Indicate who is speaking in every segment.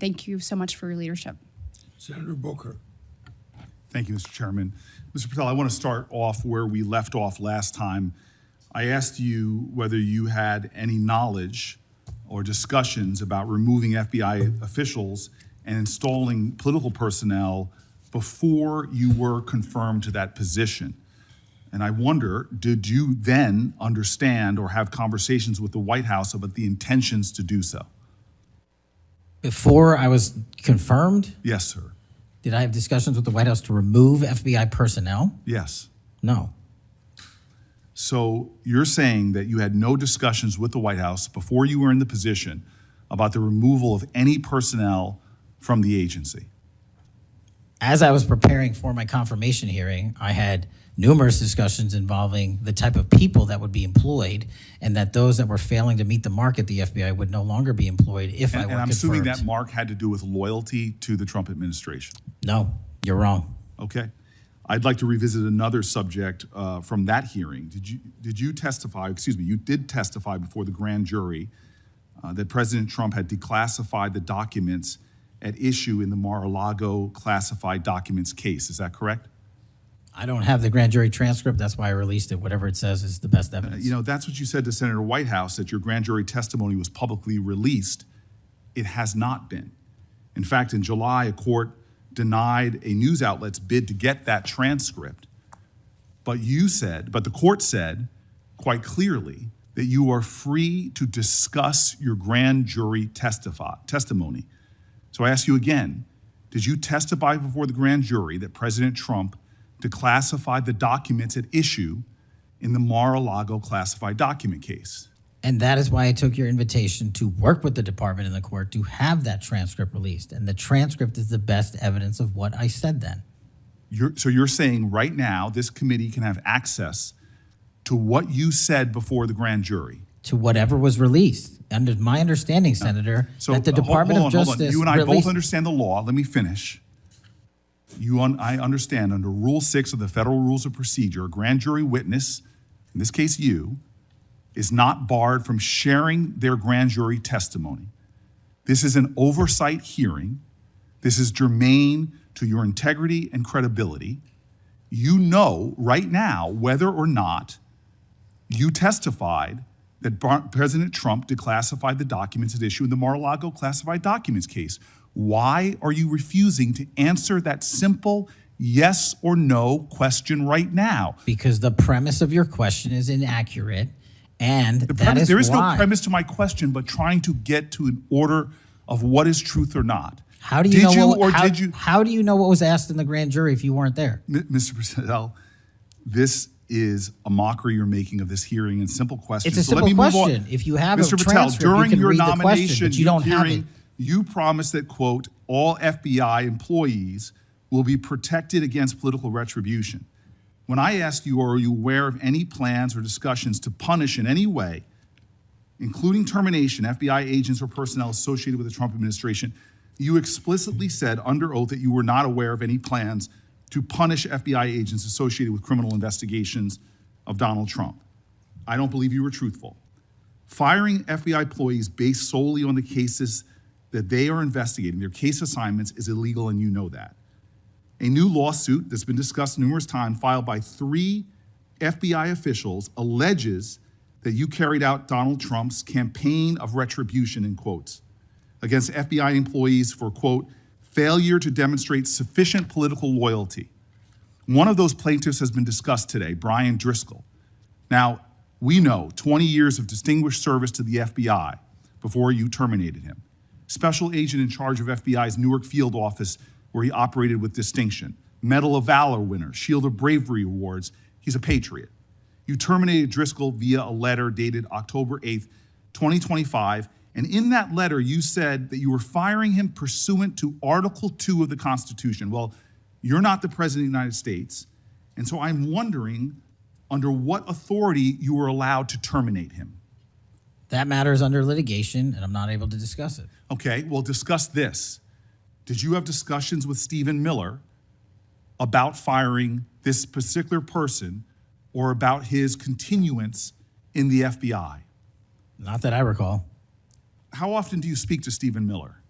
Speaker 1: and thank you so much for your leadership.
Speaker 2: Senator Booker.
Speaker 3: Thank you, Mr. Chairman. Mr. Patel, I want to start off where we left off last time. I asked you whether you had any knowledge or discussions about removing FBI officials and installing political personnel before you were confirmed to that position. And I wonder, did you then understand or have conversations with the White House about the intentions to do so?
Speaker 4: Before I was confirmed?
Speaker 3: Yes, sir.
Speaker 4: Did I have discussions with the White House to remove FBI personnel?
Speaker 3: Yes.
Speaker 4: No.
Speaker 3: So you're saying that you had no discussions with the White House before you were in the position about the removal of any personnel from the agency?
Speaker 4: As I was preparing for my confirmation hearing, I had numerous discussions involving the type of people that would be employed, and that those that were failing to meet the mark at the FBI would no longer be employed if I were confirmed.
Speaker 3: And I'm assuming that mark had to do with loyalty to the Trump administration.
Speaker 4: No, you're wrong.
Speaker 3: Okay. I'd like to revisit another subject from that hearing. Did you testify, you did testify before the grand jury that President Trump had declassified the documents at issue in the Mar-a-Lago classified documents case. Is that correct?
Speaker 4: I don't have the grand jury transcript. That's why I released it. Whatever it says is the best evidence.
Speaker 3: That's what you said to Senator Whitehouse, that your grand jury testimony was publicly released. It has not been. In fact, in July, a court denied a news outlet's bid to get that transcript. But the court said quite clearly that you are free to discuss your grand jury testimony. So I ask you again, did you testify before the grand jury that President Trump declassified the documents at issue in the Mar-a-Lago classified document case?
Speaker 4: And that is why I took your invitation to work with the department and the court to have that transcript released. And the transcript is the best evidence of what I said then.
Speaker 3: So you're saying right now this committee can have access to what you said before the grand jury?
Speaker 4: To whatever was released. Under my understanding, Senator, that the Department of Justice
Speaker 3: You and I both understand the law. Let me finish. I understand under Rule 6 of the Federal Rules of Procedure, a grand jury witness, in this case you, is not barred from sharing their grand jury testimony. This is an oversight hearing. This is germane to your integrity and credibility. You know right now whether or not you testified that President Trump declassified the documents at issue in the Mar-a-Lago classified documents case. Why are you refusing to answer that simple yes or no question right now?
Speaker 4: Because the premise of your question is inaccurate, and
Speaker 3: there is no premise to my question, but trying to get to an order of what is truth or not.
Speaker 4: How do you How do you know what was asked in the grand jury if you weren't there?
Speaker 3: Mr. Patel, this is a mockery you're making of this hearing and simple questions.
Speaker 4: It's a simple question. If you have
Speaker 3: Mr.
Speaker 4: a transcript,
Speaker 3: Patel, during
Speaker 4: you can
Speaker 3: your
Speaker 4: read
Speaker 3: nomination
Speaker 4: the question, but you don't have it.
Speaker 3: You promised that, quote, all FBI employees will be protected against political retribution. When I asked you, are you aware of any plans or discussions to punish in any way, including termination, FBI agents or personnel associated with the Trump administration, you explicitly said under oath that you were not aware of any plans to punish FBI agents associated with criminal investigations of Donald Trump. I don't believe you were truthful. Firing FBI employees based solely on the cases that they are investigating, their case assignments, is illegal, and you know that. A new lawsuit that's been discussed numerous times, filed by 3 FBI officials, alleges that you carried out Donald Trump's campaign of retribution, in quotes, against FBI employees for, quote, failure to demonstrate sufficient political loyalty. One of those plaintiffs has been discussed today, Brian Driscoll. Now, we know 20 years of distinguished service to the FBI before you terminated him. Special agent in charge of FBI's Newark field office, where he operated with distinction. Medal of Valor winner, Shield of Bravery awards. He's a patriot. You terminated Driscoll via a letter dated October 8th, 2025. And in that letter, you said that you were firing him pursuant to Article 2 of the Constitution. Well, you're not the President of the United States. And so I'm wondering under what authority you were allowed to terminate him.
Speaker 4: That matter is under litigation, and I'm not able to discuss it.
Speaker 3: Okay, well, discuss this. Did you have discussions with Stephen Miller about firing this particular person or about his continuance in the FBI?
Speaker 4: Not that I recall.
Speaker 3: How often do you speak to Stephen Miller?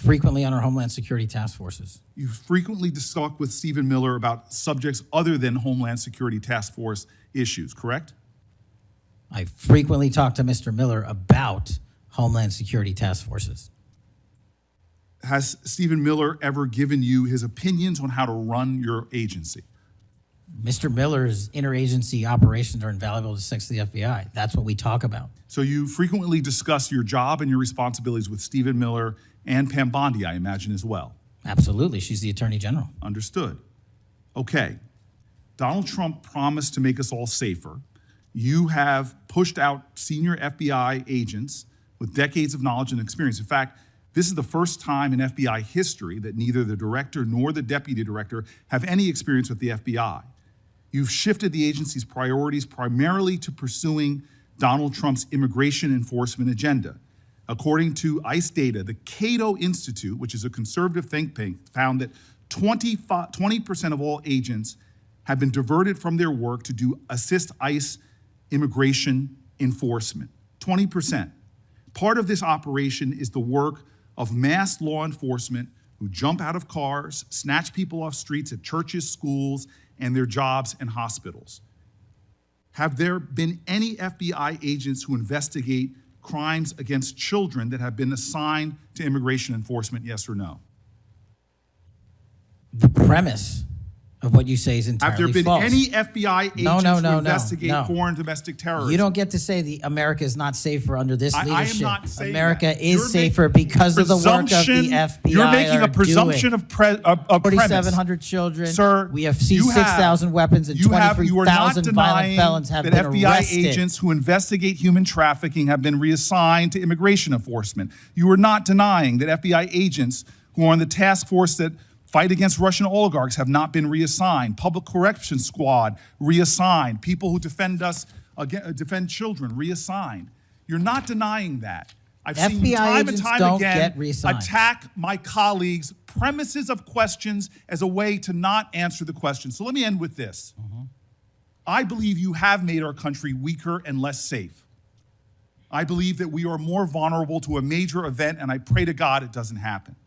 Speaker 4: Frequently on our Homeland Security task forces.
Speaker 3: You frequently talk with Stephen Miller about subjects other than Homeland Security task force issues, correct?
Speaker 4: I frequently talk to Mr. Miller about Homeland Security task forces.
Speaker 3: Has Stephen Miller ever given you his opinions on how to run your agency?
Speaker 4: Mr. Miller's interagency operations are invaluable to the FBI. That's what we talk about.
Speaker 3: So you frequently discuss your job and your responsibilities with Stephen Miller and Pam Bondi, I imagine, as well.
Speaker 4: Absolutely. She's the Attorney General.
Speaker 3: Understood. Okay. Donald Trump promised to make us all safer. You have pushed out senior FBI agents with decades of knowledge and experience. In fact, this is the first time in FBI history that neither the director nor the deputy director have any experience with the FBI. You've shifted the agency's priorities primarily to pursuing Donald Trump's immigration enforcement agenda. According to ICE data, the Cato Institute, which is a conservative think tank, found that 20% of all agents have been diverted from their work to assist ICE immigration enforcement. 20%. Part of this operation is the work of mass law enforcement who jump out of cars, snatch people off streets at churches, schools, and their jobs and hospitals. Have there been any FBI agents who investigate crimes against children that have been assigned to immigration enforcement, yes or no?
Speaker 4: The premise of what you say is entirely false.
Speaker 3: Have there been any FBI agents who investigate
Speaker 4: no.
Speaker 3: foreign domestic terrorism?
Speaker 4: You don't get to say America is not safer under this leadership.
Speaker 3: I am not saying
Speaker 4: America
Speaker 3: that.
Speaker 4: is safer because of the work of the FBI.
Speaker 3: You're making a presumption of premise.
Speaker 4: 4,700 children.
Speaker 3: Sir,
Speaker 4: we have seized 6,000 weapons and 23,000 violent felons have been arrested.
Speaker 3: That FBI agents who investigate human trafficking have been reassigned to immigration enforcement. You are not denying that FBI agents who are on the task force that fight against Russian oligarchs have not been reassigned. Public Corrections Squad reassigned. People who defend children reassigned. You're not denying that. I've seen you time and time again attack my colleagues' premises of questions as a way to not answer the question. So let me end with this. I believe you have made our country weaker and less safe. I believe that we are more vulnerable to a major event, and I pray to God it doesn't happen.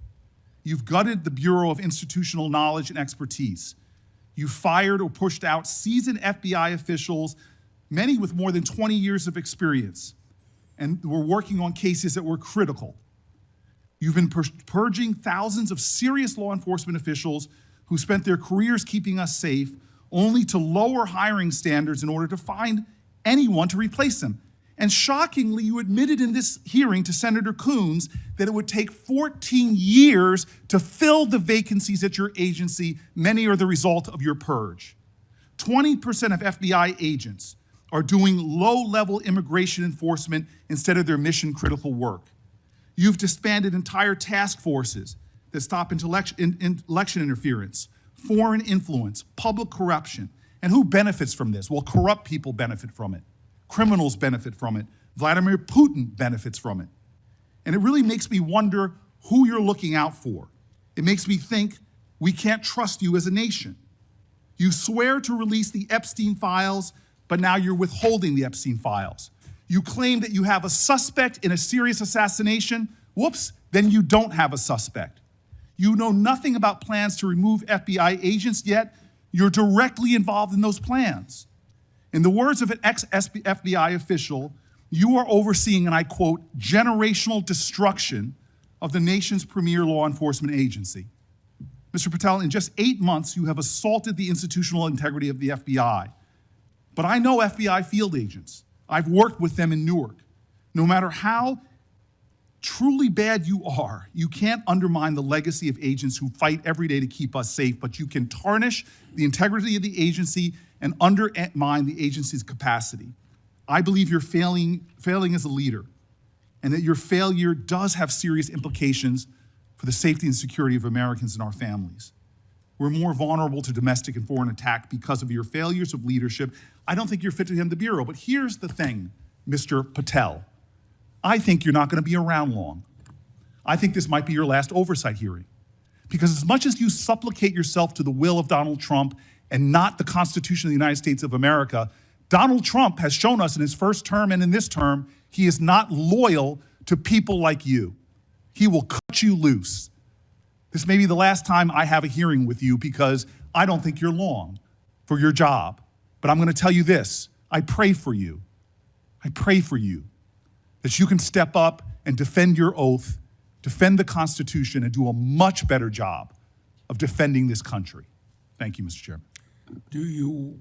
Speaker 3: You've gutted the Bureau of Institutional Knowledge and Expertise. You fired or pushed out seasoned FBI officials, many with more than 20 years of experience, and were working on cases that were critical. You've been purging thousands of serious law enforcement officials who spent their careers keeping us safe, only to lower hiring standards in order to find anyone to replace them. And shockingly, you admitted in this hearing to Senator Coons that it would take 14 years to fill the vacancies at your agency. Many are the result of your purge. 20% of FBI agents are doing low-level immigration enforcement instead of their mission-critical work. You've disbanded entire task forces that stop election interference, foreign influence, public corruption. And who benefits from this? Well, corrupt people benefit from it. Criminals benefit from it. Vladimir Putin benefits from it. And it really makes me wonder who you're looking out for. It makes me think we can't trust you as a nation. You swear to release the Epstein files, but now you're withholding the Epstein files. You claim that you have a suspect in a serious assassination. Whoops, then you don't have a suspect. You know nothing about plans to remove FBI agents, yet you're directly involved in those plans. In the words of an ex-FBI official, you are overseeing, and I quote, generational destruction of the nation's premier law enforcement agency. Mr. Patel, in just 8 months, you have assaulted the institutional integrity of the FBI. But I know FBI field agents. I've worked with them in Newark. No matter how truly bad you are, you can't undermine the legacy of agents who fight every day to keep us safe, but you can tarnish the integrity of the agency and undermine the agency's capacity. I believe you're failing as a leader, and that your failure does have serious implications for the safety and security of Americans and our families. We're more vulnerable to domestic and foreign attack because of your failures of leadership. I don't think you're fit to hand the Bureau, but here's the thing, Mr. Patel. I think you're not going to be around long. I think this might be your last oversight hearing. Because as much as you supplicate yourself to the will of Donald Trump and not the Constitution of the United States of America, Donald Trump has shown us in his first term and in this term, he is not loyal to people like you. He will cut cut you loose. This may be the last time I have a hearing with you because I don't think you're long for your job. But I'm going to tell you this. I pray for you. I pray for you that you can step up and defend your oath, defend the Constitution, and do a much better job of defending this country. Thank you, Mr. Chairman.
Speaker 1: Do you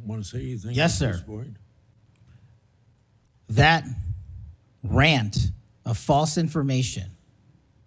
Speaker 1: want to say anything?
Speaker 4: Yes,
Speaker 1: at this
Speaker 4: sir.
Speaker 1: point?
Speaker 4: That rant of false information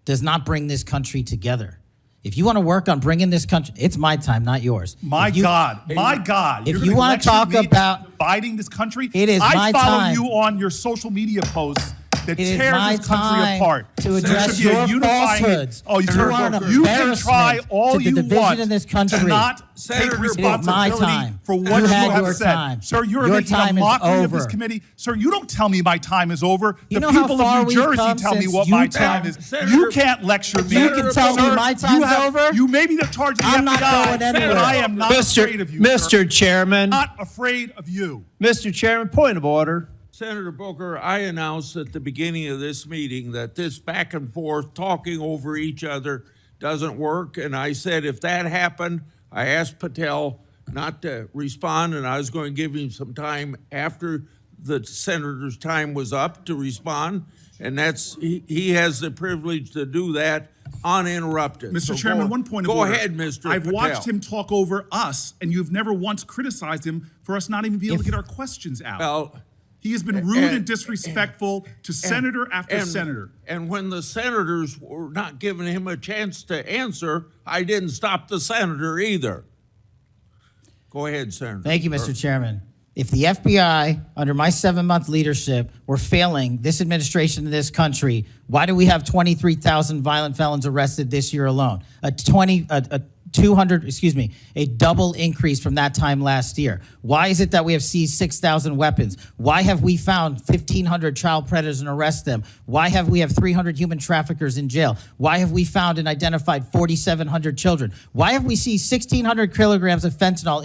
Speaker 4: does not bring this country together. If you want to work on bringing this country, it's my time, not yours.
Speaker 3: My God.
Speaker 4: If
Speaker 3: You're
Speaker 4: you
Speaker 3: gonna
Speaker 4: want to
Speaker 3: lecture
Speaker 4: talk
Speaker 3: me
Speaker 4: about
Speaker 3: dividing this country,
Speaker 4: it is my
Speaker 3: I follow
Speaker 4: time.
Speaker 3: you on your social media posts that
Speaker 4: It is
Speaker 3: tear
Speaker 4: my
Speaker 3: this country
Speaker 4: time
Speaker 3: apart.
Speaker 4: to
Speaker 3: There
Speaker 4: address
Speaker 3: should be a
Speaker 4: your
Speaker 3: unifying-
Speaker 4: falsehoods.
Speaker 3: Oh,
Speaker 4: You are an
Speaker 3: you can
Speaker 4: embarrassment
Speaker 3: try all
Speaker 4: to the
Speaker 3: you
Speaker 4: division
Speaker 3: want
Speaker 4: in this country.
Speaker 3: to not
Speaker 1: Senator,
Speaker 3: take
Speaker 1: it is
Speaker 4: my
Speaker 3: responsibility
Speaker 4: time.
Speaker 3: for what
Speaker 4: You
Speaker 3: you
Speaker 4: had
Speaker 3: have
Speaker 4: your
Speaker 3: said.
Speaker 4: time.
Speaker 3: Sir, you're
Speaker 4: Your
Speaker 3: making a
Speaker 4: time is
Speaker 3: mockery of this
Speaker 4: over.
Speaker 3: committee. Sir, you don't tell me my time is over.
Speaker 4: You
Speaker 3: The
Speaker 4: know how
Speaker 3: people
Speaker 4: far
Speaker 3: of New
Speaker 4: we've
Speaker 3: Jersey
Speaker 4: come
Speaker 3: tell me
Speaker 4: since
Speaker 3: what my
Speaker 4: you
Speaker 3: time
Speaker 4: tell-
Speaker 3: is.
Speaker 1: Senator-
Speaker 3: You can't lecture me.
Speaker 4: You can tell me
Speaker 3: Sir,
Speaker 4: my
Speaker 3: you
Speaker 4: time's over?
Speaker 3: You may be the charge of the
Speaker 4: I'm not
Speaker 3: FBI,
Speaker 4: going anywhere.
Speaker 3: but I am not afraid of you, sir.
Speaker 2: Mr. Chairman,
Speaker 3: Not afraid of you.
Speaker 2: Mr. Chairman, point of order.
Speaker 1: Senator Booker, I announced at the beginning of this meeting that this back and forth, talking over each other, doesn't work. And I said if that happened, I asked Patel not to respond, and I was going to give him some time after the senator's time was up to respond. And he has the privilege to do that uninterrupted.
Speaker 3: Mr.
Speaker 1: So
Speaker 3: Chairman,
Speaker 1: go-
Speaker 3: one point of
Speaker 1: Go
Speaker 3: order.
Speaker 1: ahead, Mr.
Speaker 3: I've
Speaker 1: Patel.
Speaker 3: watched him talk over us, and you've never once criticized him for us not even being able to get our questions out.
Speaker 1: Well,
Speaker 3: He has been rude and disrespectful to senator after senator.
Speaker 1: And when the senators were not giving him a chance to answer, I didn't stop the senator either. Go ahead, Senator.
Speaker 4: Thank you, Mr. Chairman. If the FBI, under my 7-month leadership, were failing this administration in this country, why do we have 23,000 violent felons arrested this year alone? A double increase from that time last year. Why is it that we have seized 6,000 weapons? Why have we found 1,500 child predators and arrested them? Why have we 300 human traffickers in jail? Why have we found and identified 4,700 children? Why have we seized 1,600 kilograms of fentanyl,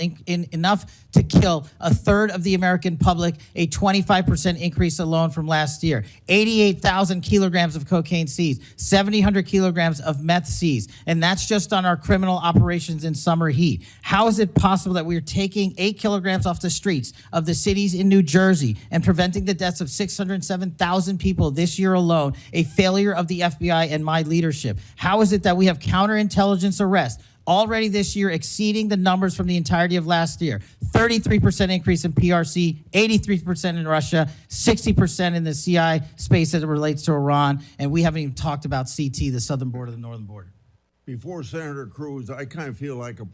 Speaker 4: enough to kill a third of the American public, a 25% increase alone from last year? 88,000 kilograms of cocaine seized, 7,000 kilograms of meth seized, and that's just on our criminal operations in summer heat. How is it possible that we're taking 8 kilograms off the streets of the cities in New Jersey and preventing the deaths of 607,000 people this year alone, a failure of the FBI and my leadership? How is it that we have counterintelligence arrests already this year exceeding the numbers from the entirety of last year? 33% increase in PRC, 83% in Russia, 60% in the CI space as it relates to Iran, and we haven't even talked about CT, the southern border, the northern border.
Speaker 1: Before Senator Cruz, I kind of feel like a broken